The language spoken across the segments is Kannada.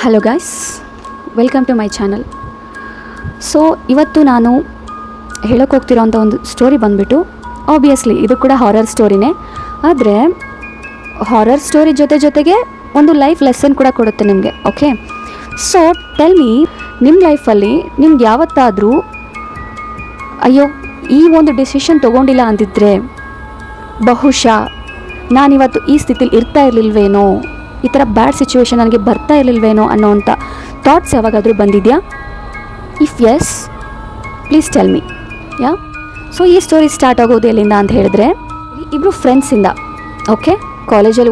Hello guys, welcome to my channel. So ಇವತ್ತು ನಾನು ಹೇಳೋಕ್ಕೆ ಹೋಗ್ತಿರೋಂಥ ಒಂದು ಸ್ಟೋರಿ ಬಂದುಬಿಟ್ಟು, ಆಬ್ವಿಯಸ್ಲಿ ಇದು ಕೂಡ ಹಾರರ್ ಸ್ಟೋರಿನೇ, ಆದರೆ ಹಾರರ್ ಸ್ಟೋರಿ ಜೊತೆಗೆ ಒಂದು ಲೈಫ್ ಲೆಸನ್ ಕೂಡ ಕೊಡುತ್ತೆ ನಿಮಗೆ. ಓಕೆ, ಸೊ ಟೆಲ್ ಮೀ, ನಿಮ್ಮ ಲೈಫಲ್ಲಿ ನಿಮ್ಗೆ ಯಾವತ್ತಾದರೂ ಅಯ್ಯೋ ಈ ಒಂದು ಡಿಸಿಷನ್ ತೊಗೊಂಡಿಲ್ಲ ಅಂದಿದ್ರೆ ಬಹುಶಃ ನಾನಿವತ್ತು ಈ ಸ್ಥಿತಿಲಿ ಇರ್ತಾ ಇರಲಿಲ್ವೇನೋ, ಈ ಥರ ಬ್ಯಾಡ್ ಸಿಚುವೇಶನ್ ನನಗೆ ಬರ್ತಾ ಇರಲಿಲ್ವೇನೋ ಅನ್ನೋವಂಥ ಥಾಟ್ಸ್ ಯಾವಾಗಾದರೂ ಬಂದಿದೆಯಾ? If yes, please tell me. So ಈ ಸ್ಟೋರಿ ಸ್ಟಾರ್ಟ್ ಆಗೋದು ಎಲ್ಲಿಂದ ಅಂತ ಹೇಳಿದ್ರೆ, ಇಬ್ಬರು ಫ್ರೆಂಡ್ಸಿಂದ. ಓಕೆ,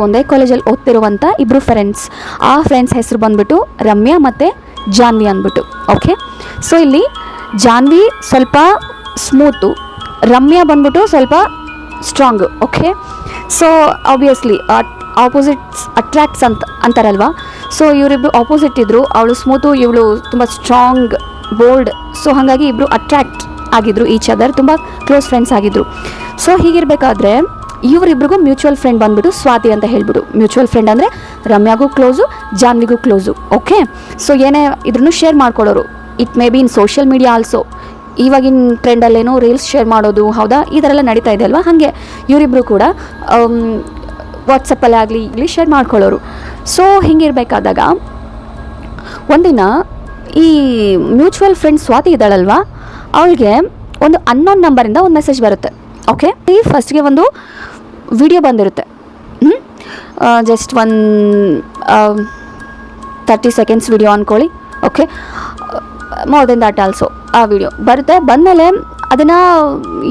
ಒಂದೇ ಕಾಲೇಜಲ್ಲಿ ಓದ್ತಿರುವಂಥ ಇಬ್ಬರು ಫ್ರೆಂಡ್ಸ್. ಆ ಫ್ರೆಂಡ್ಸ್ ಹೆಸರು ಬಂದುಬಿಟ್ಟು ರಮ್ಯಾ ಮತ್ತು ಜಾನ್ವಿ ಅಂದ್ಬಿಟ್ಟು. ಓಕೆ, ಸೊ ಇಲ್ಲಿ ಜಾನ್ವಿ ಸ್ವಲ್ಪ ಸ್ಮೂತು, ರಮ್ಯಾ ಬಂದ್ಬಿಟ್ಟು ಸ್ವಲ್ಪ strong. Okay, so obviously opposites attracts ಅಂತಾರಲ್ವ. ಸೊ ಇವರಿಬ್ಬರು ಆಪೋಸಿಟ್ ಇದ್ದರು. ಅವಳು ಸ್ಮೂತು, ಇವಳು ತುಂಬ ಸ್ಟ್ರಾಂಗ್, ಬೋಲ್ಡ್. ಸೊ ಹಾಗಾಗಿ ಇಬ್ಬರು ಅಟ್ರ್ಯಾಕ್ಟ್ ಆಗಿದ್ದರು ಈಚ್ ಅದರ್, ತುಂಬ ಕ್ಲೋಸ್ ಫ್ರೆಂಡ್ಸ್ ಆಗಿದ್ದರು. ಸೊ ಹೀಗಿರಬೇಕಾದ್ರೆ ಇವರಿಬ್ರಿಗೂ ಮ್ಯೂಚುವಲ್ ಫ್ರೆಂಡ್ ಬಂದುಬಿಟ್ಟು ಸ್ವಾತಿ ಅಂತ ಹೇಳ್ಬಿಟ್ಟು. ಮ್ಯೂಚುವಲ್ ಫ್ರೆಂಡ್ ಅಂದರೆ ರಮ್ಯಾಗೂ ಕ್ಲೋಸು, ಜಾನ್ವಿಗೂ ಕ್ಲೋಸು. ಓಕೆ, ಸೊ ಏನೇ ಇದ್ರೂ ಶೇರ್ ಮಾಡ್ಕೊಳ್ಳೋರು. It may be in social media also. ಇವಾಗಿನ ಟ್ರೆಂಡಲ್ಲೇನೋ ರೀಲ್ಸ್ ಶೇರ್ ಮಾಡೋದು, ಹೌದಾ, ಈ ಥರ ಎಲ್ಲ ನಡೀತಾ ಇದೆ ಅಲ್ವಾ, ಹಾಗೆ ಇವರಿಬ್ಬರು ಕೂಡ ವಾಟ್ಸಪ್ಪಲ್ಲೇ ಆಗಲಿ ಶೇರ್ ಮಾಡ್ಕೊಳ್ಳೋರು. ಸೊ ಹಿಂಗಿರಬೇಕಾದಾಗ ಒಂದಿನ ಈ ಮ್ಯೂಚುವಲ್ ಫ್ರೆಂಡ್ ಸ್ವಾತಿ ಇದ್ದಾಳಲ್ವ, ಅವಳಿಗೆ ಒಂದು ಅನ್ನೋನ್ ನಂಬರಿಂದ ಒಂದು ಮೆಸೇಜ್ ಬರುತ್ತೆ. ಓಕೆ, ಈ ಫಸ್ಟ್ಗೆ ಒಂದು ವಿಡಿಯೋ ಬಂದಿರುತ್ತೆ. ಜಸ್ಟ್ 30 ಸೆಕೆಂಡ್ಸ್ ವಿಡಿಯೋ ಅಂದ್ಕೊಳ್ಳಿ. Okay, more than that also ಆ ವಿಡಿಯೋ ಬರುತ್ತೆ. ಬಂದಮೇಲೆ ಅದನ್ನು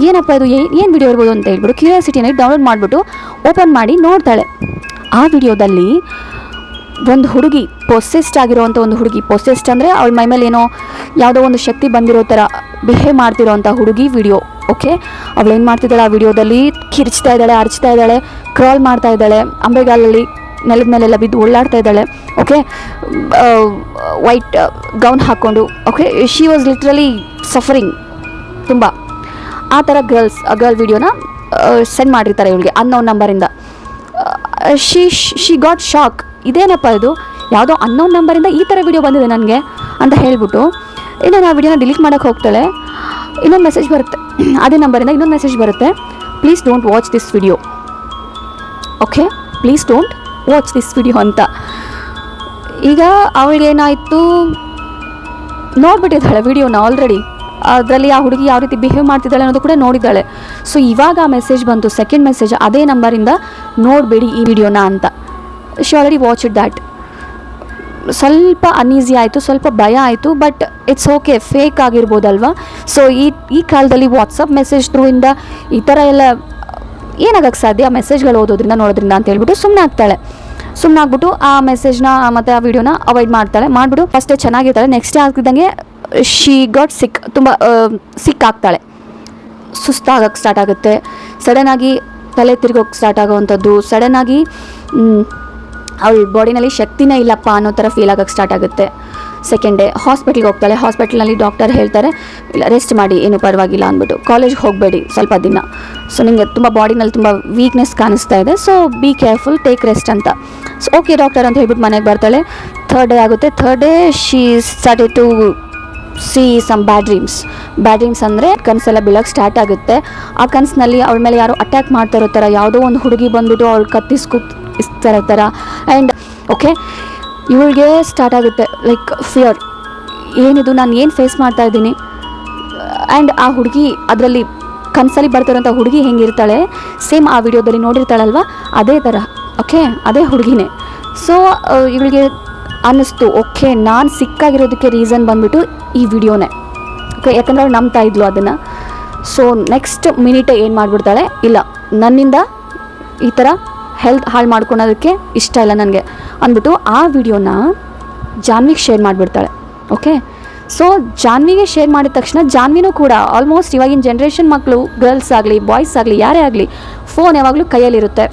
ಏನಪ್ಪ ಇದು ಏನು ವಿಡಿಯೋ ಇರ್ಬೋದು ಅಂತ ಹೇಳ್ಬಿಟ್ಟು ಕ್ಯೂರಿಯಾಸಿಟಿನ ಡೌನ್ಲೋಡ್ ಮಾಡಿಬಿಟ್ಟು ಓಪನ್ ಮಾಡಿ ನೋಡ್ತಾಳೆ. ಆ ವಿಡಿಯೋದಲ್ಲಿ ಒಂದು ಹುಡುಗಿ, ಪೊಸೆಸ್ಡ್ ಆಗಿರೋವಂಥ ಒಂದು ಹುಡುಗಿ, ಪೊಸೆಸ್ಡ್ ಅಂದರೆ ಅವಳ ಮೈ ಮೇಲೆ ಏನೋ ಯಾವುದೋ ಒಂದು ಶಕ್ತಿ ಬಂದಿರೋ ಥರ ಬಿಹೇವ್ ಮಾಡ್ತಿರೋವಂಥ ಹುಡುಗಿ ವಿಡಿಯೋ. ಓಕೆ, ಅವಳೇನು ಮಾಡ್ತಿದ್ದಾಳೆ ಆ ವಿಡಿಯೋದಲ್ಲಿ, ಕಿರ್ಚ್ತಾ ಇದ್ದಾಳೆ, ಅರ್ಚ್ತಾ ಇದ್ದಾಳೆ, ಕ್ರಾಲ್ ಮಾಡ್ತಾ ಇದ್ದಾಳೆ, ಅಂಬೆಗಾಲಲ್ಲಿ ನೆಲದ ಮೇಲೆಲ್ಲ ಬಿದ್ದು ಓಡಾಡ್ತಾ ಇದ್ದಾಳೆ. ಓಕೆ, ವೈಟ್ ಗೌನ್ ಹಾಕ್ಕೊಂಡು. Okay, she was literally suffering ತುಂಬ. ಆ ಥರ ಗರ್ಲ್ ವಿಡಿಯೋನ ಸೆಂಡ್ ಮಾಡಿರ್ತಾರೆ ಇವಳಿಗೆ ಅನ್ನೋನ್ ನಂಬರಿಂದ. She got shock. ಇದೇನಪ್ಪ ಇದು, ಯಾವುದೋ ಅನ್ನೋನ್ ನಂಬರಿಂದ ಈ ಥರ ವಿಡಿಯೋ ಬಂದಿದೆ ನನಗೆ ಅಂತ ಹೇಳ್ಬಿಟ್ಟು ಇನ್ನೊಂದು ಆ ವಿಡಿಯೋನ ಡಿಲೀಟ್ ಮಾಡೋಕ್ಕೆ ಹೋಗ್ತಾಳೆ. ಇನ್ನೊಂದು ಮೆಸೇಜ್ ಬರುತ್ತೆ, ಅದೇ ನಂಬರಿಂದ ಇನ್ನೊಂದು ಮೆಸೇಜ್ ಬರುತ್ತೆ, please don't watch this video. Okay, please don't watch this video ಅಂತ. ಈಗ ಅವಳಿಗೇನಾಯಿತು, ನೋಡ್ಬಿಟ್ಟಿದ್ದಾಳೆ ವಿಡಿಯೋನ ಆಲ್ರೆಡಿ. ಅದರಲ್ಲಿ ಆ ಹುಡುಗಿ ಯಾವ ರೀತಿ ಬಿಹೇವ್ ಮಾಡ್ತಿದ್ದಾಳೆ ಅನ್ನೋದು ಕೂಡ ನೋಡಿದ್ದಾಳೆ. ಸೊ ಇವಾಗ ಆ ಮೆಸೇಜ್ ಬಂತು, ಸೆಕೆಂಡ್ ಮೆಸೇಜ್, ಅದೇ ನಂಬರಿಂದ ನೋಡಬೇಡಿ ಈ ವಿಡಿಯೋನ ಅಂತ. She already watch it that. ಸ್ವಲ್ಪ ಅನ್ಈಸಿ ಆಯಿತು, ಸ್ವಲ್ಪ ಭಯ ಆಯಿತು, ಬಟ್ ಇಟ್ಸ್ ಓಕೆ, ಫೇಕ್ ಆಗಿರ್ಬೋದಲ್ವ. ಸೊ ಈ ಕಾಲದಲ್ಲಿ ವಾಟ್ಸಪ್ ಮೆಸೇಜ್ ಥ್ರೂಯಿಂದ ಈ ಥರ ಎಲ್ಲ ಏನಾಗಕ್ಕೆ ಸಾಧ್ಯ, ಮೆಸೇಜ್ಗಳು ಓದೋದ್ರಿಂದ ನೋಡೋದ್ರಿಂದ ಅಂತ ಹೇಳ್ಬಿಟ್ಟು ಸುಮ್ಮನೆ ಆಗ್ಬಿಟ್ಟು ಆ ಮೆಸೇಜ್ನ ಮತ್ತು ಆ ವಿಡಿಯೋನ ಅವಾಯ್ಡ್ ಮಾಡಿಬಿಟ್ಟು ಫಸ್ಟೇ ಚೆನ್ನಾಗಿರ್ತಾಳೆ. ನೆಕ್ಸ್ಟ್ ಆಗ್ತಿದ್ದಂಗೆ ಶಿ ಗಾಟ್ ಸಿಕ್, ತುಂಬ ಸಿಕ್ ಆಗ್ತಾಳೆ, ಸುಸ್ತಾಗಕ್ಕೆ ಸ್ಟಾರ್ಟ್ ಆಗುತ್ತೆ, ಸಡನ್ನಾಗಿ ತಲೆ ತಿರುಗೋಕ್ಕೆ ಸ್ಟಾರ್ಟ್ ಆಗೋವಂಥದ್ದು, ಸಡನ್ನಾಗಿ ಅವಳ ಬಾಡಿನಲ್ಲಿ ಶಕ್ತಿನೇ ಇಲ್ಲಪ್ಪ ಅನ್ನೋ ಥರ ಫೀಲ್ ಆಗೋಕ್ಕೆ ಸ್ಟಾರ್ಟ್ ಆಗುತ್ತೆ. ಸೆಕೆಂಡ್ ಡೇ ಹಾಸ್ಪಿಟ್ಲಿಗೆ ಹೋಗ್ತಾಳೆ. ಹಾಸ್ಪಿಟಲ್ನಲ್ಲಿ ಡಾಕ್ಟರ್ ಹೇಳ್ತಾರೆ, ಇಲ್ಲ ರೆಸ್ಟ್ ಮಾಡಿ, ಏನೂ ಪರವಾಗಿಲ್ಲ ಅಂದ್ಬಿಟ್ಟು, ಕಾಲೇಜ್ಗೆ ಹೋಗಬೇಡಿ ಸ್ವಲ್ಪ ದಿನ, ಸೊ ನಿಮಗೆ ತುಂಬ ಬಾಡಿನಲ್ಲಿ ತುಂಬ ವೀಕ್ನೆಸ್ ಕಾಣಿಸ್ತಾ ಇದೆ, so be careful, take rest ಅಂತ. ಸೊ ಓಕೆ ಡಾಕ್ಟರ್ ಅಂತ ಹೇಳ್ಬಿಟ್ಟು ಮನೆಗೆ ಬರ್ತಾಳೆ. ಥರ್ಡ್ ಡೇ ಆಗುತ್ತೆ. Third day she started to see some bad dreams ಅಂದರೆ ಕನಸೆಲ್ಲ ಬೀಳೋಕ್ಕೆ ಸ್ಟಾರ್ಟ್ ಆಗುತ್ತೆ. ಆ ಕನಸಿನಲ್ಲಿ ಅವಳ ಮೇಲೆ ಯಾರೋ ಅಟ್ಯಾಕ್ ಮಾಡ್ತಾ ಇರೋ ಥರ, ಯಾವುದೋ ಒಂದು ಹುಡುಗಿ ಬಂದುಬಿಟ್ಟು ಅವಳು ಕತ್ತಿಸ್ತಾ ಇರೋ ಥರ. ಆ್ಯಂಡ್ ಓಕೆ, ಇವಳಿಗೆ ಸ್ಟಾರ್ಟ್ ಆಗುತ್ತೆ ಲೈಕ್ ಫಿಯರ್, ಏನಿದು, ನಾನು ಏನು ಫೇಸ್ ಮಾಡ್ತಾ ಇದ್ದೀನಿ. ಆ್ಯಂಡ್ ಆ ಹುಡುಗಿ, ಅದರಲ್ಲಿ ಕನಸಲ್ಲಿ ಬರ್ತಿರೋಂಥ ಹುಡುಗಿ ಹೆಂಗಿರ್ತಾಳೆ, ಸೇಮ್ ಆ ವಿಡಿಯೋದಲ್ಲಿ ನೋಡಿರ್ತಾಳಲ್ವ ಅದೇ ಥರ. ಓಕೆ, ಅದೇ ಹುಡುಗಿನೇ. ಸೊ ಇವಳಿಗೆ ಅನ್ನಿಸ್ತು, ಓಕೆ ನಾನು ಸಿಕ್ಕಾಗಿರೋದಕ್ಕೆ ರೀಸನ್ ಬಂದುಬಿಟ್ಟು ಈ ವಿಡಿಯೋನೇ. ಓಕೆ, ಯಾಕಂದರೆ ಅವಳು ನಂಬ್ತಾ ಇದ್ಲು ಅದನ್ನು. ಸೊ ನೆಕ್ಸ್ಟ್ ಮಿನಿಟೇ ಏನು ಮಾಡಿಬಿಡ್ತಾಳೆ, ಇಲ್ಲ ನನ್ನಿಂದ ಈ ಥರ ಹೆಲ್ತ್ ಹಾಳು ಮಾಡ್ಕೊಳೋದಕ್ಕೆ ಇಷ್ಟ ಇಲ್ಲ ನನಗೆ ಅಂದ್ಬಿಟ್ಟು ಆ ವಿಡಿಯೋನ ಜಾನ್ವಿಗೆ ಶೇರ್ ಮಾಡಿಬಿಡ್ತಾಳೆ. ಓಕೆ, ಸೊ ಜಾನ್ವಿಗೆ ಶೇರ್ ಮಾಡಿದ ತಕ್ಷಣ ಜಾನ್ವಿನೂ ಕೂಡ ಆಲ್ಮೋಸ್ಟ್ ಇವಾಗಿನ ಜನ್ರೇಷನ್ ಮಕ್ಕಳು, ಗರ್ಲ್ಸ್ ಆಗಲಿ ಬಾಯ್ಸ್ ಆಗಲಿ ಯಾರೇ ಆಗಲಿ, ಫೋನ್ ಯಾವಾಗಲೂ ಕೈಯಲ್ಲಿರುತ್ತೆ.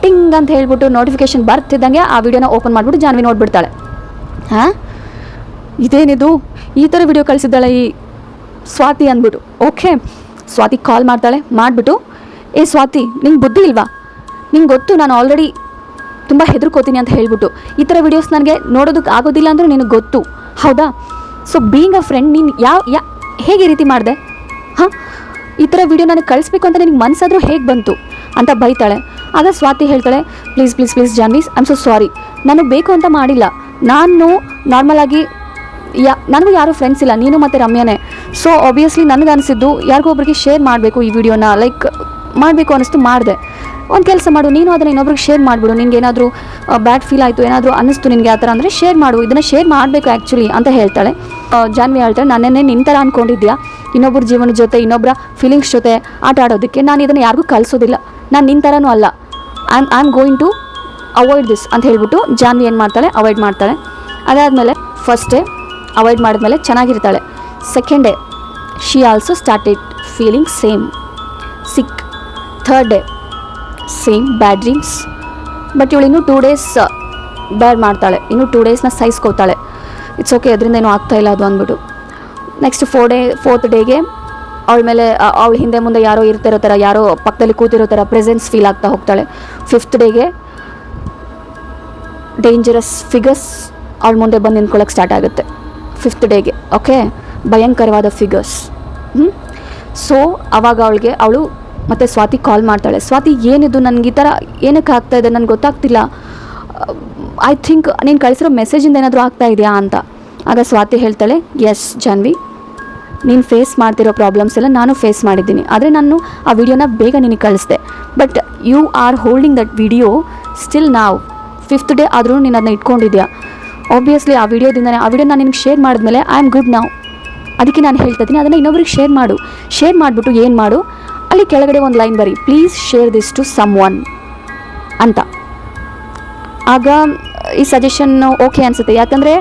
ಟಿಂಗ್ ಅಂತ ಹೇಳ್ಬಿಟ್ಟು ನೋಟಿಫಿಕೇಶನ್ ಬರ್ತಿದ್ದಂಗೆ ಆ ವಿಡಿಯೋನ ಓಪನ್ ಮಾಡಿಬಿಟ್ಟು ಜಾನ್ವಿ ನೋಡಿಬಿಡ್ತಾಳೆ. ಇದೇನಿದು, ಈ ಥರ ವಿಡಿಯೋ ಕಳಿಸಿದ್ದಾಳೆ ಈ ಸ್ವಾತಿ ಅಂದ್ಬಿಟ್ಟು. ಓಕೆ, ಸ್ವಾತಿ ಕಾಲ್ ಮಾಡ್ತಾಳೆ. ಮಾಡಿಬಿಟ್ಟು, ಏ ಸ್ವಾತಿ, ನಿಂಗೆ ಬುದ್ಧಿ ಇಲ್ವಾ, ನಿಂಗೆ ಗೊತ್ತು ನಾನು ಆಲ್ರೆಡಿ ತುಂಬ ಹೆದರ್ಕೋತೀನಿ ಅಂತ ಹೇಳ್ಬಿಟ್ಟು ಈ ಥರ ವೀಡಿಯೋಸ್ ನನಗೆ ನೋಡೋದಕ್ಕೆ ಆಗೋದಿಲ್ಲ ಅಂದರೂ ನಿನಗೆ ಗೊತ್ತು ಹೌದಾ. ಸೊ ಬೀಯಿಂಗ್ ಅ ಫ್ರೆಂಡ್ ನೀನು ಹೇಗೆ ಈ ರೀತಿ ಮಾಡಿದೆ ಹಾಂ, ಈ ಥರ ವೀಡಿಯೋ ನನಗೆ ಕಳಿಸ್ಬೇಕು ಅಂತ ನಿನಗೆ ಮನಸ್ಸಾದರೂ ಹೇಗೆ ಬಂತು ಅಂತ ಬೈತಾಳೆ. ಆಗ ಸ್ವಾತಿ ಹೇಳ್ತಾಳೆ, please please please Janvi, I am so sorry, ನನಗೆ ಬೇಕು ಅಂತ ಮಾಡಿಲ್ಲ, ನಾನು ನಾರ್ಮಲಾಗಿ ನನಗೂ ಯಾರೂ ಫ್ರೆಂಡ್ಸ್ ಇಲ್ಲ, ನೀನು ಮತ್ತು ರಮ್ಯನೇ. ಸೊ ಆಬ್ವಿಯಸ್ಲಿ ನನಗೆ ಅನಿಸಿದ್ದು ಯಾರಿಗೋ ಒಬ್ರಿಗೆ ಶೇರ್ ಮಾಡಬೇಕು ಈ ವಿಡಿಯೋನ, ಲೈಕ್ ಮಾಡಬೇಕು ಅನ್ನಿಸ್ತು ಮಾಡಿದೆ. ಒಂದು ಕೆಲಸ ಮಾಡು, ನೀನು ಅದನ್ನು ಇನ್ನೊಬ್ರಿಗೆ ಶೇರ್ ಮಾಡಿಬಿಡು, ನಿನ್ಗೆ ಏನಾದರೂ ಬ್ಯಾಡ್ ಫೀಲ್ ಆಯಿತು, ಏನಾದರೂ ಅನ್ನಿಸ್ತು ನಿನಗೆ ಆ ಥರ ಅಂದರೆ ಶೇರ್ ಮಾಡು, ಇದನ್ನು ಶೇರ್ ಮಾಡಬೇಕು ಆ್ಯಕ್ಚುಲಿ ಅಂತ ಹೇಳ್ತಾಳೆ. ಜಾನ್ವಿ ಹೇಳ್ತಾಳೆ, ನನ್ನೇ ನಿನ್ನ ಥರ ಅಂದ್ಕೊಂಡಿದ್ಯಾ, ಇನ್ನೊಬ್ಬರ ಜೀವನದ ಜೊತೆ ಇನ್ನೊಬ್ಬರ ಫೀಲಿಂಗ್ಸ್ ಜೊತೆ ಆಟ ಆಡೋದಕ್ಕೆ, ನಾನು ಇದನ್ನು ಯಾರಿಗೂ ಕಲಿಸೋದಿಲ್ಲ, ನಾನು ನಿನ್ನ ಥರನೂ ಅಲ್ಲ, I am going to avoid this ಅಂತ ಹೇಳ್ಬಿಟ್ಟು ಜಾನ್ವಿ ಏನು ಮಾಡ್ತಾಳೆ, ಅವಾಯ್ಡ್ ಮಾಡ್ತಾಳೆ. ಅದಾದಮೇಲೆ ಫಸ್ಟ್ ಡೇ ಅವಾಯ್ಡ್ ಮಾಡಿದ್ಮೇಲೆ ಚೆನ್ನಾಗಿರ್ತಾಳೆ. Second day she also started feeling same sick. Third day same bad dreams. But ಇವಳು ಇನ್ನೂ 2 ಡೇಸ್ ಬೇರ್ ಮಾಡ್ತಾಳೆ, ಇನ್ನೂ 2 ಡೇಸ್ನ ಸಹಿಸ್ಕೋತಾಳೆ. ಇಟ್ಸ್ ಓಕೆ, ಅದರಿಂದ ಏನೂ ಆಗ್ತಾಯಿಲ್ಲ ಅದು ಅಂದ್ಬಿಟ್ಟು. ನೆಕ್ಸ್ಟ್ ಫೋರ್ತ್ ಡೇಗೆ ಅವಳ ಮೇಲೆ ಅವಳ ಹಿಂದೆ ಮುಂದೆ ಯಾರೋ ಇರ್ತಿರೋ ಥರ, ಯಾರೋ ಪಕ್ಕದಲ್ಲಿ ಕೂತಿರೋ ಥರ ಪ್ರೆಸೆನ್ಸ್ ಫೀಲ್ ಆಗ್ತಾ ಹೋಗ್ತಾಳೆ. 5th ಡೇಗೆ ಡೇಂಜರಸ್ ಫಿಗರ್ಸ್ ಅವಳ ಮುಂದೆ ಬಂದು ನಿಂತ್ಕೊಳ್ಳೋಕೆ ಸ್ಟಾರ್ಟ್ ಆಗುತ್ತೆ. 5th ಡೇಗೆ ಓಕೆ, ಭಯಂಕರವಾದ ಫಿಗರ್ಸ್. ಸೊ ಆವಾಗ ಅವಳು ಮತ್ತು ಸ್ವಾತಿ ಕಾಲ್ ಮಾಡ್ತಾಳೆ, ಸ್ವಾತಿ ಏನಿದು, ನನಗೆ ಈ ಥರ ಏನಕ್ಕೆ ಆಗ್ತಾಯಿದೆ ನನಗೆ ಗೊತ್ತಾಗ್ತಿಲ್ಲ, ಐ ಥಿಂಕ್ ನೀನು ಕಳಿಸಿರೋ ಮೆಸೇಜಿಂದ ಏನಾದರೂ ಆಗ್ತಾ ಇದೆಯಾ ಅಂತ. ಆಗ ಸ್ವಾತಿ ಹೇಳ್ತಾಳೆ, ಎಸ್ ಜಾನ್ವಿ, ನೀನು ಫೇಸ್ ಮಾಡ್ತಿರೋ ಪ್ರಾಬ್ಲಮ್ಸ್ ಎಲ್ಲ ನಾನು ಫೇಸ್ ಮಾಡಿದ್ದೀನಿ, ಆದರೆ ನಾನು ಆ ವಿಡಿಯೋನ ಬೇಗ ನಿನಗೆ ಕಳಿಸ್ದೆ. But you are holding that video still ನಾವು 5th ಡೇ ಆದರೂ ನೀನು ಅದನ್ನ ಇಟ್ಕೊಂಡಿದ್ಯಾ. ಆಬ್ವಿಯಸ್ಲಿ ಆ ವಿಡಿಯೋದಿಂದ ಆ ವಿಡಿಯೋ ನಾನು ನಿನಗೆ ಶೇರ್ ಮಾಡಿದ್ಮೇಲೆ ಐ ಆಮ್ ಗುಡ್ ನಾವು, ಅದಕ್ಕೆ ನಾನು ಹೇಳ್ತಾ ಇದ್ದೀನಿ ಅದನ್ನು ಇನ್ನೊಬ್ರಿಗೆ ಶೇರ್ ಮಾಡು. ಶೇರ್ ಮಾಡಿಬಿಟ್ಟು ಏನು ಮಾಡು, ಅಲ್ಲಿ ಕೆಳಗಡೆ ಒಂದು ಲೈನ್ ಬರಿ, please share this to someone ಅಂತ. ಆಗ ಈ ಸಜೆಷನ್ ಓಕೆ ಅನಿಸುತ್ತೆ, ಯಾಕಂದರೆ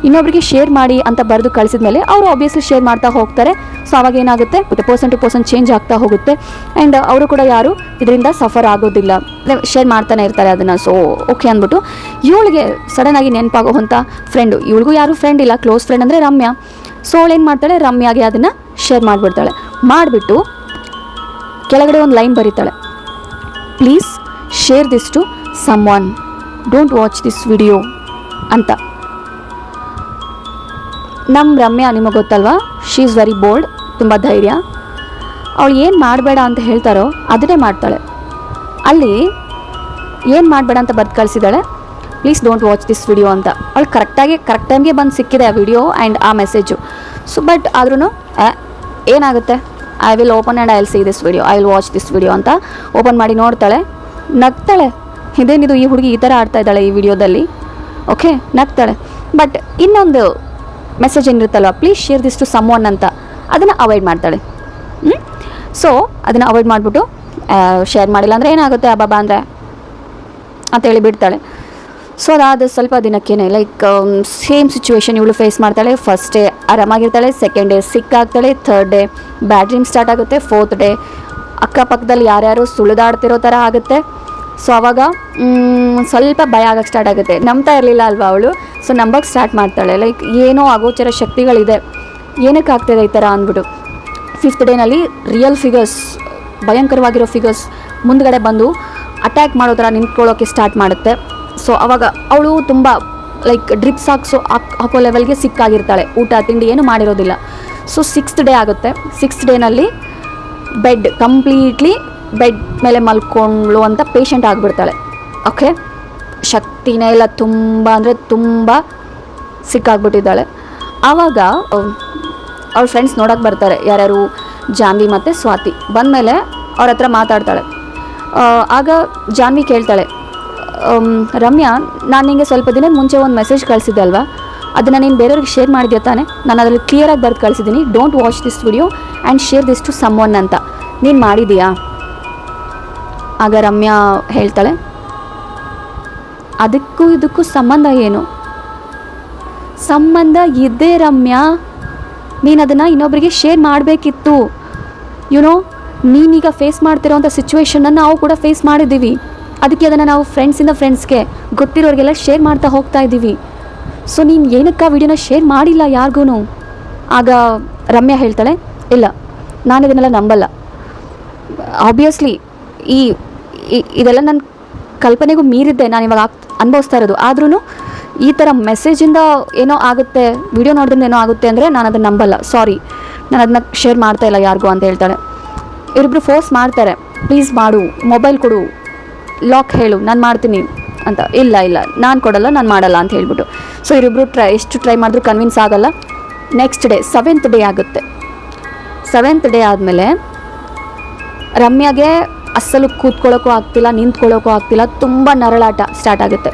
ಇನ್ನೊಬ್ರಿಗೆ ಶೇರ್ ಮಾಡಿ ಅಂತ ಬರೆದು ಕಳಿಸಿದ ಮೇಲೆ ಅವರು ಆಬ್ವಿಯಸ್ಲಿ ಶೇರ್ ಮಾಡ್ತಾ ಹೋಗ್ತಾರೆ. ಸೊ ಅವಾಗ ಏನಾಗುತ್ತೆ, ಪರ್ಸನ್ ಟು ಪರ್ಸನ್ ಚೇಂಜ್ ಆಗ್ತಾ ಹೋಗುತ್ತೆ. ಆ್ಯಂಡ್ ಅವರು ಕೂಡ ಯಾರು ಇದರಿಂದ ಸಫರ್ ಆಗೋದಿಲ್ಲ, ಶೇರ್ ಮಾಡ್ತಾನೆ ಇರ್ತಾರೆ ಅದನ್ನು. ಸೊ ಓಕೆ ಅಂದ್ಬಿಟ್ಟು ಇವಳಿಗೆ ಸಡನ್ನಾಗಿ ನೆನಪಾಗೋವಂಥ ಫ್ರೆಂಡು, ಇವಳಿಗೂ ಯಾರೂ ಫ್ರೆಂಡ್ ಇಲ್ಲ, ಕ್ಲೋಸ್ ಫ್ರೆಂಡ್ ಅಂದರೆ ರಮ್ಯಾ. ಸೊ ಅವಳು ಏನು ಮಾಡ್ತಾಳೆ, ರಮ್ಯಾಗೆ ಅದನ್ನು ಶೇರ್ ಮಾಡಿಬಿಡ್ತಾಳೆ. ಮಾಡಿಬಿಟ್ಟು ಕೆಳಗಡೆ ಒಂದು ಲೈನ್ ಬರೀತಾಳೆ, please share this to someone, don't watch this video ಅಂತ. ನಮ್ಮ ರಮ್ಯಾ ನಿಮಗೆ ಗೊತ್ತಲ್ವಾ, ಶಿ ಈಸ್ ವೆರಿ ಬೋಲ್ಡ್, ತುಂಬ ಧೈರ್ಯ. ಅವಳು ಏನು ಮಾಡಬೇಡ ಅಂತ ಹೇಳ್ತಾರೋ ಅದನ್ನೇ ಮಾಡ್ತಾಳೆ. ಅಲ್ಲಿ ಏನು ಮಾಡಬೇಡ ಅಂತ ಬರೆದು ಕಳಿಸಿದ್ದಾಳೆ, please don't watch this video ಅಂತ. ಅವಳು ಕರೆಕ್ಟ್ ಟೈಮ್ಗೆ ಬಂದು ಸಿಕ್ಕಿದೆ ಆ ವಿಡಿಯೋ ಆ್ಯಂಡ್ ಆ ಮೆಸೇಜು. ಸೊ ಬಟ್ ಆದ್ರೂ ಏನಾಗುತ್ತೆ, I will open and I will see this video, I will watch this video ಅಂತ ಓಪನ್ ಮಾಡಿ ನೋಡ್ತಾಳೆ, ನಗ್ತಾಳೆ. ಇದೇನಿದು, ಈ ಹುಡುಗಿ ಈ ಥರ ಆಡ್ತಾ ಇದ್ದಾಳೆ ಈ ವಿಡಿಯೋದಲ್ಲಿ, ಓಕೆ ನಗ್ತಾಳೆ. ಬಟ್ ಇನ್ನೊಂದು ಮೆಸೇಜ್ ಏನಿರುತ್ತಲ್ವ, please share this to someone ಅಂತ, ಅದನ್ನು ಅವಾಯ್ಡ್ ಮಾಡ್ತಾಳೆ. ಸೊ ಅದನ್ನು ಅವಾಯ್ಡ್ ಮಾಡಿಬಿಟ್ಟು ಶೇರ್ ಮಾಡಿಲ್ಲ ಅಂದರೆ ಏನಾಗುತ್ತೆ ಅಬ್ಬಬ್ಬಾ ಅಂದರೆ ಅಂತೇಳಿ ಬಿಡ್ತಾಳೆ. ಸೊ ಅದಾದ ಸ್ವಲ್ಪ ದಿನಕ್ಕೇನೆ ಲೈಕ್ ಸೇಮ್ ಸಿಚುವೇಶನ್ ಇವಳು ಫೇಸ್ ಮಾಡ್ತಾಳೆ. ಫಸ್ಟ್ ಡೇ ಆರಾಮಾಗಿರ್ತಾಳೆ, ಸೆಕೆಂಡ್ ಡೇ ಸಿಕ್ ಆಗ್ತಾಳೆ, ಥರ್ಡ್ ಡೇ ಬ್ಯಾಡ್ ಡ್ರೀಮ್ ಸ್ಟಾರ್ಟ್ ಆಗುತ್ತೆ, ಫೋರ್ತ್ ಡೇ ಅಕ್ಕಪಕ್ಕದಲ್ಲಿ ಯಾರ್ಯಾರು ಸುಳಿದಾಡ್ತಿರೋ ಥರ ಆಗುತ್ತೆ. ಸೊ ಆವಾಗ ಸ್ವಲ್ಪ ಭಯ ಆಗೋಕ್ಕೆ ಸ್ಟಾರ್ಟ್ ಆಗುತ್ತೆ, ನಂಬ್ತಾ ಇರಲಿಲ್ಲ ಅಲ್ವಾ ಅವಳು. ಸೊ ನಂಬಕ್ಕೆ ಸ್ಟಾರ್ಟ್ ಮಾಡ್ತಾಳೆ, ಲೈಕ್ ಏನೋ ಅಗೋಚರ ಶಕ್ತಿಗಳಿದೆ, ಏನಕ್ಕೆ ಆಗ್ತಿದೆ ಈ ಥರ ಅಂದ್ಬಿಟ್ಟು. 5th ಡೇನಲ್ಲಿ ರಿಯಲ್ ಫಿಗರ್ಸ್, ಭಯಂಕರವಾಗಿರೋ ಫಿಗರ್ಸ್ ಮುಂದ್ಗಡೆ ಬಂದು ಅಟ್ಯಾಕ್ ಮಾಡೋ ಥರ ನಿಂತ್ಕೊಳ್ಳೋಕ್ಕೆ ಸ್ಟಾರ್ಟ್ ಮಾಡುತ್ತೆ. ಸೊ ಆವಾಗ ಅವಳು ತುಂಬ ಲೈಕ್ ಡ್ರಿಪ್ಸ್ ಹಾಕೋ ಲೆವೆಲ್ಗೆ ಸಿಕ್ಕಾಗಿರ್ತಾಳೆ, ಊಟ ತಿಂಡಿ ಏನು ಮಾಡಿರೋದಿಲ್ಲ. ಸೊ 6th ಡೇ ಆಗುತ್ತೆ. 6th ಡೇನಲ್ಲಿ ಬೆಡ್ ಕಂಪ್ಲೀಟ್ಲಿ ಬೆಡ್ ಮೇಲೆ ಮಲ್ಕೊಳ್ಳು ಅಂತ ಪೇಷಂಟ್ ಆಗಿಬಿಡ್ತಾಳೆ. ಓಕೆ, ಶಕ್ತಿನೇ ಇಲ್ಲ, ತುಂಬ ಅಂದರೆ ತುಂಬ ಸಿಕ್ಕಾಗ್ಬಿಟ್ಟಿದ್ದಾಳೆ. ಆವಾಗ ಅವ್ರ ಫ್ರೆಂಡ್ಸ್ ನೋಡೋಕ್ಕೆ ಬರ್ತಾರೆ, ಯಾರ್ಯಾರು ಜಾನ್ವಿ ಮತ್ತು ಸ್ವಾತಿ. ಬಂದಮೇಲೆ ಅವ್ರ ಹತ್ರ ಮಾತಾಡ್ತಾಳೆ. ಆಗ ಜಾನ್ವಿ ಕೇಳ್ತಾಳೆ, ರಮ್ಯಾ, ನಾನು ನಿಮಗೆ ಸ್ವಲ್ಪ ದಿನದ ಮುಂಚೆ ಒಂದು ಮೆಸೇಜ್ ಕಳಿಸಿದ್ದೆ ಅಲ್ವಾ, ಅದನ್ನು ನೀನು ಬೇರೆಯವ್ರಿಗೆ ಶೇರ್ ಮಾಡಿದ್ಯಾ ತಾನೆ? ನಾನು ಅದರಲ್ಲಿ ಕ್ಲಿಯರಾಗಿ ಬರೆದು ಕಳಿಸಿದ್ದೀನಿ, don't watch this video and share this to someone ಅಂತ. ನೀನು ಮಾಡಿದೀಯಾ? ಆಗ ರಮ್ಯಾ ಹೇಳ್ತಾಳೆ, ಅದಕ್ಕೂ ಇದಕ್ಕೂ ಸಂಬಂಧ ಏನು? ಸಂಬಂಧ ಇದೆ ರಮ್ಯಾ, ನೀನು ಅದನ್ನು ಇನ್ನೊಬ್ಬರಿಗೆ ಶೇರ್ ಮಾಡಬೇಕಿತ್ತು. ಯುನೋ, ನೀನೀಗ ಫೇಸ್ ಮಾಡ್ತಿರೋಂಥ ಸಿಚುವೇಶನ್ನ ನಾವು ಕೂಡ ಫೇಸ್ ಮಾಡಿದ್ದೀವಿ, ಅದಕ್ಕೆ ಅದನ್ನು ನಾವು ಫ್ರೆಂಡ್ಸಿಂದ ಫ್ರೆಂಡ್ಸ್ಗೆ ಗೊತ್ತಿರೋರಿಗೆಲ್ಲ ಶೇರ್ ಮಾಡ್ತಾ ಹೋಗ್ತಾ ಇದ್ದೀವಿ. ಸೊ ನೀನು ಏನಕ್ಕೆ ಆ ವಿಡಿಯೋನ ಶೇರ್ ಮಾಡಿಲ್ಲ ಯಾರಿಗೂ? ಆಗ ರಮ್ಯಾ ಹೇಳ್ತಾಳೆ, ಇಲ್ಲ ನಾನು ಇದನ್ನೆಲ್ಲ ನಂಬಲ್ಲ. ಆಬ್ವಿಯಸ್ಲಿ ಇದೆಲ್ಲ ನನ್ನ ಕಲ್ಪನೆಗೂ ಮೀರಿದ್ದೆ ನಾನು ಇವಾಗ ಅನುಭವಿಸ್ತಾ ಇರೋದು. ಆದ್ರೂ ಈ ಥರ ಮೆಸೇಜಿಂದ ಏನೋ ಆಗುತ್ತೆ, ವಿಡಿಯೋ ನೋಡಿದ್ರೆ ಏನೋ ಆಗುತ್ತೆ ಅಂದರೆ ನಾನು ಅದನ್ನು ನಂಬಲ್ಲ. ಸಾರಿ, ನಾನು ಅದನ್ನ ಶೇರ್ ಮಾಡ್ತಾ ಇಲ್ಲ ಯಾರಿಗೂ ಅಂತ ಹೇಳ್ತಾಳೆ. ಇವರಿಬ್ಬರು ಫೋರ್ಸ್ ಮಾಡ್ತಾರೆ, ಪ್ಲೀಸ್ ಮಾಡು, ಮೊಬೈಲ್ ಕೊಡು, ಲಾಕ್ ಹೇಳು, ನಾನು ಮಾಡ್ತೀನಿ ಅಂತ. ಇಲ್ಲ ನಾನು ಕೊಡಲ್ಲ, ನಾನು ಮಾಡಲ್ಲ ಅಂತ ಹೇಳ್ಬಿಟ್ಟು. ಸೊ ಇವರಿಬ್ಬರು ಎಷ್ಟು ಟ್ರೈ ಮಾಡಿದ್ರು ಕನ್ವಿನ್ಸ್ ಆಗಲ್ಲ. ನೆಕ್ಸ್ಟ್ ಡೇ 7th ಡೇ ಆಗುತ್ತೆ. 7th ಡೇ ಆದಮೇಲೆ ರಮ್ಯಾಗೆ ಅಸಲು ಕೂತ್ಕೊಳ್ಳೋಕ್ಕೂ ಆಗ್ತಿಲ್ಲ, ನಿಂತ್ಕೊಳ್ಳೋಕ್ಕೂ ಆಗ್ತಿಲ್ಲ, ತುಂಬ ನರಳಾಟ ಸ್ಟಾರ್ಟ್ ಆಗುತ್ತೆ.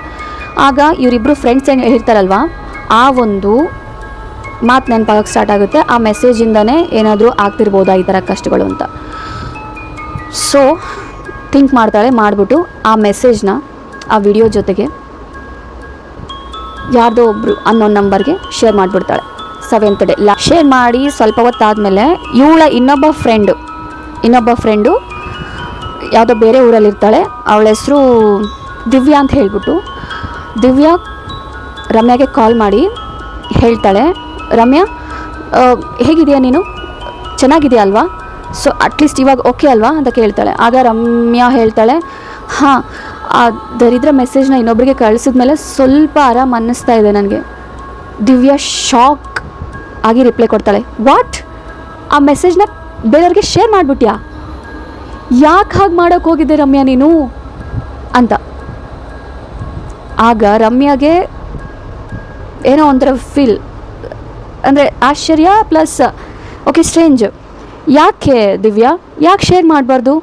ಆಗ ಇವರಿಬ್ಬರು ಫ್ರೆಂಡ್ಸ್ ಏನು ಹೇಳ್ತಾರಲ್ವ, ಆ ಒಂದು ಮಾತು ನೆನಪಾಗಕ್ಕೆ ಸ್ಟಾರ್ಟ್ ಆಗುತ್ತೆ. ಆ ಮೆಸೇಜಿಂದನೇ ಏನಾದರೂ ಆಗ್ತಿರ್ಬೋದಾ ಈ ಥರ ಕಷ್ಟಗಳು ಅಂತ. ಸೊ ಥಿಂಕ್ ಮಾಡ್ತಾಳೆ, ಮಾಡಿಬಿಟ್ಟು ಆ ಮೆಸೇಜ್ನ ಆ ವಿಡಿಯೋ ಜೊತೆಗೆ ಯಾರ್ದೋ ಒಬ್ಬರು ಅನ್ನೋನ್ ನಂಬರ್ಗೆ ಶೇರ್ ಮಾಡಿಬಿಡ್ತಾಳೆ. 7th ಡೇ ಶೇರ್ ಮಾಡಿ ಸ್ವಲ್ಪ ಹೊತ್ತಾದಮೇಲೆ ಇವಳ ಇನ್ನೊಬ್ಬ ಫ್ರೆಂಡು ಯಾವುದೋ ಬೇರೆ ಊರಲ್ಲಿರ್ತಾಳೆ. ಅವಳ ಹೆಸರು ದಿವ್ಯಾ ಅಂತ ಹೇಳ್ಬಿಟ್ಟು, ದಿವ್ಯಾ ರಮ್ಯಾಗೆ ಕಾಲ್ ಮಾಡಿ ಹೇಳ್ತಾಳೆ, ರಮ್ಯಾ ಹೇಗಿದೆಯಾ ನೀನು, ಚೆನ್ನಾಗಿದೆಯಾ ಅಲ್ವಾ, ಸೊ ಅಟ್ಲೀಸ್ಟ್ ಇವಾಗ ಓಕೆ ಅಲ್ವಾ ಅಂತ ಕೇಳ್ತಾಳೆ. ಆಗ ರಮ್ಯಾ ಹೇಳ್ತಾಳೆ, ಹಾಂ, ಆ ದರಿದ್ರ ಮೆಸೇಜ್ನ ಇನ್ನೊಬ್ಬರಿಗೆ ಕಳಿಸಿದ್ಮೇಲೆ ಸ್ವಲ್ಪ ಆರಾಮ್ ಅನ್ನಿಸ್ತಾ ಇದೆ ನನಗೆ. ದಿವ್ಯಾ ಶಾಕ್ ಆಗಿ ರಿಪ್ಲೈ ಕೊಡ್ತಾಳೆ, ವಾಟ್, ಆ ಮೆಸೇಜ್ನ ಬೇರೆಯವ್ರಿಗೆ ಶೇರ್ ಮಾಡಿಬಿಟ್ಯಾ, ಯಾಕೆ ಹಾಗೆ ಮಾಡೋಕ್ಕೆ ಹೋಗಿದ್ದೆ ರಮ್ಯಾ ನೀನು ಅಂತ. ಆಗ ರಮ್ಯಾಗೆ ಏನೋ ಒಂಥರ ಫೀಲ್, ಅಂದರೆ ಆಶ್ಚರ್ಯ ಪ್ಲಸ್ ಓಕೆ ಸ್ಟ್ರೇಂಜ್. ಯಾಕೆ ದಿವ್ಯಾ, ಯಾಕೆ ಶೇರ್ ಮಾಡಬಾರ್ದು,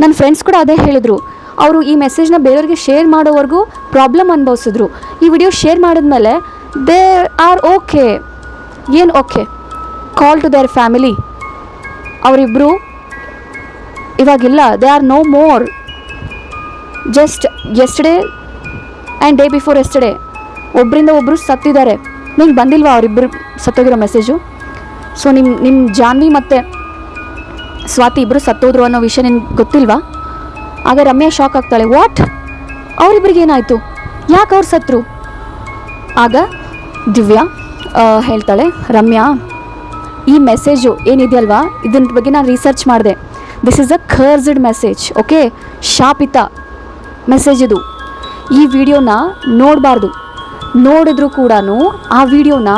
ನನ್ನ ಫ್ರೆಂಡ್ಸ್ ಕೂಡ ಅದೇ ಹೇಳಿದ್ರು, ಅವರು ಈ ಮೆಸೇಜ್ನ ಬೇರೆಯವ್ರಿಗೆ ಶೇರ್ ಮಾಡೋವರೆಗೂ ಪ್ರಾಬ್ಲಮ್ ಅನುಭವಿಸಿದ್ರು, ಈ ವಿಡಿಯೋ ಶೇರ್ ಮಾಡಿದ್ಮೇಲೆ ದೇ ಆರ್ ಓಕೆ. ಏನು okay, call to their family, ಅವರಿಬ್ಬರು ಇವಾಗಿಲ್ಲ, they are no more. Just yesterday and day before yesterday ಒಬ್ಬರಿಂದ ಒಬ್ಬರು ಸತ್ತಿದ್ದಾರೆ. ನಿಂಗೆ ಬಂದಿಲ್ವಾ ಅವರಿಬ್ಬರು ಸತ್ತೋಗಿರೋ ಮೆಸೇಜು? ಸೊ ನಿಮ್ಮ ಜಾನ್ವಿ ಮತ್ತು ಸ್ವಾತಿ ಇಬ್ಬರು ಸತ್ತೋದ್ರು ಅನ್ನೋ ವಿಷಯ ನಿನ್ಗೆ ಗೊತ್ತಿಲ್ವಾ? ಆಗ ರಮ್ಯಾ ಶಾಕ್ ಆಗ್ತಾಳೆ, ವಾಟ್, ಅವರಿಬ್ಬರಿಗೆ ಏನಾಯಿತು, ಯಾಕೆ ಅವ್ರು ಸತ್ರು? ಆಗ ದಿವ್ಯಾ ಹೇಳ್ತಾಳೆ, ರಮ್ಯಾ ಈ ಮೆಸೇಜು ಏನಿದೆಯಲ್ವಾ, ಇದ್ರ ಬಗ್ಗೆ ನಾನು ರಿಸರ್ಚ್ ಮಾಡಿದೆ. This is a cursed message, okay, ಶಾಪಿತ ಮೆಸೇಜ್ ಇದು. ಈ ವಿಡಿಯೋನ ನೋಡಬಾರ್ದು, ನೋಡಿದ್ರು ಕೂಡ ಆ ವಿಡಿಯೋನ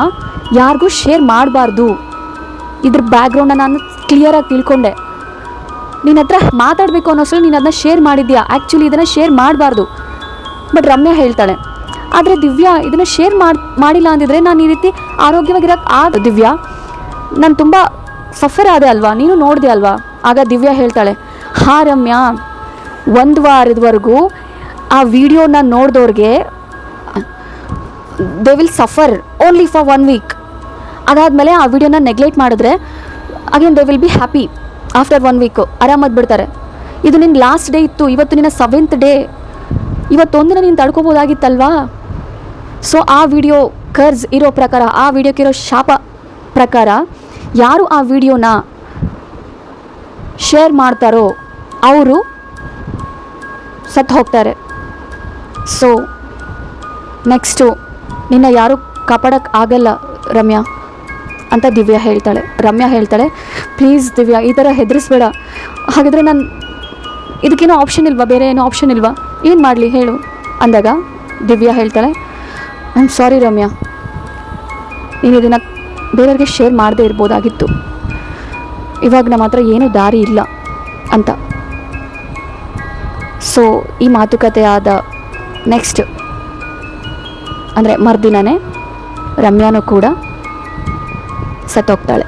ಯಾರಿಗೂ ಶೇರ್ ಮಾಡಬಾರ್ದು. ಇದ್ರ ಬ್ಯಾಕ್ಗ್ರೌಂಡನ್ನ ನಾನು ಕ್ಲಿಯರಾಗಿ ತಿಳ್ಕೊಂಡೆ. ನಿನ್ನ ಹತ್ರ ಮಾತಾಡಬೇಕು ಅನ್ನೋಷ್ಟರಲ್ಲಿ ನೀನು ಅದನ್ನ ಶೇರ್ ಮಾಡಿದ್ಯಾ, ಆ್ಯಕ್ಚುಲಿ ಇದನ್ನು ಶೇರ್ ಮಾಡಬಾರ್ದು. ಬಟ್ ರಮ್ಯಾ ಹೇಳ್ತಾಳೆ, ಆದರೆ ದಿವ್ಯಾ ಇದನ್ನು ಶೇರ್ ಮಾಡಿಲ್ಲ ಅಂದಿದ್ರೆ ನಾನು ಈ ರೀತಿ ಆರೋಗ್ಯವಾಗಿರೋಕ್ಕೆ ದಿವ್ಯಾ, ನಾನು ತುಂಬ ಸಫರ್ ಆದೆ ಅಲ್ವಾ, ನೀನು ನೋಡಿದೆ ಅಲ್ವಾ? ಆಗ ದಿವ್ಯಾ ಹೇಳ್ತಾಳೆ, ಹಾಂ ರಮ್ಯಾ, 1 ವಾರದವರೆಗೂ ಆ ವಿಡಿಯೋನ ನೋಡಿದವ್ರಿಗೆ they will suffer only for 1 week. ಅದಾದಮೇಲೆ ಆ ವಿಡಿಯೋನ ನೆಗ್ಲೆಕ್ಟ್ ಮಾಡಿದ್ರೆ again they will be happy after 1 week, ಆರಾಮಾಗಿ ಬಿಡ್ತಾರೆ. ಇದು ನಿನ್ನ ಲಾಸ್ಟ್ ಡೇ ಇತ್ತು, ಇವತ್ತು ನಿನ್ನ 7th ಡೇ, ಇವತ್ತೊಂದಿನ ನೀನು ತಡ್ಕೋಬೋದಾಗಿತ್ತಲ್ವಾ? ಸೊ ಆ ವಿಡಿಯೋ ಕರ್ಸ್ ಇರೋ ಪ್ರಕಾರ, ಆ ವಿಡಿಯೋಕ್ಕಿರೋ ಶಾಪ ಪ್ರಕಾರ ಯಾರು ಆ ವಿಡಿಯೋನ ಶೇರ್ ಮಾಡ್ತಾರೋ ಅವರು ಸತ್ತು ಹೋಗ್ತಾರೆ. ಸೊ ನೆಕ್ಸ್ಟು ನಿನ್ನ ಯಾರೂ ಕಾಪಾಡೋಕ್ಕೆ ಆಗಲ್ಲ ರಮ್ಯಾ ಅಂತ ದಿವ್ಯಾ ಹೇಳ್ತಾಳೆ. ರಮ್ಯಾ ಹೇಳ್ತಾಳೆ, ಪ್ಲೀಸ್ ದಿವ್ಯಾ ಈ ಥರ ಹೆದರಿಸ್ಬೇಡ, ಹಾಗಿದ್ರೆ ನಾನು ಇದಕ್ಕೇನೋ ಆಪ್ಷನ್ ಇಲ್ವಾ, ಬೇರೆ ಏನೋ ಆಪ್ಷನ್ ಇಲ್ವಾ, ಏನು ಮಾಡಲಿ ಹೇಳು ಅಂದಾಗ ದಿವ್ಯಾ ಹೇಳ್ತಾಳೆ, ಐ ಆಮ್ ಸಾರಿ ರಮ್ಯಾ, ನೀನು ಇದನ್ನು ಬೇರೆಯವ್ರಿಗೆ ಶೇರ್ ಮಾಡದೇ ಇರ್ಬೋದಾಗಿತ್ತು, ಇವಾಗ ನಮ್ಮ ಹತ್ರ ಏನೂ ದಾರಿ ಇಲ್ಲ ಅಂತ. ಸೊ ಈ ಮಾತುಕತೆ ಆದ ನೆಕ್ಸ್ಟ್ ಅಂದರೆ ಮರುದಿನನೇ ರಮ್ಯಾನೂ ಕೂಡ ಸತ್ತೋಗ್ತಾಳೆ.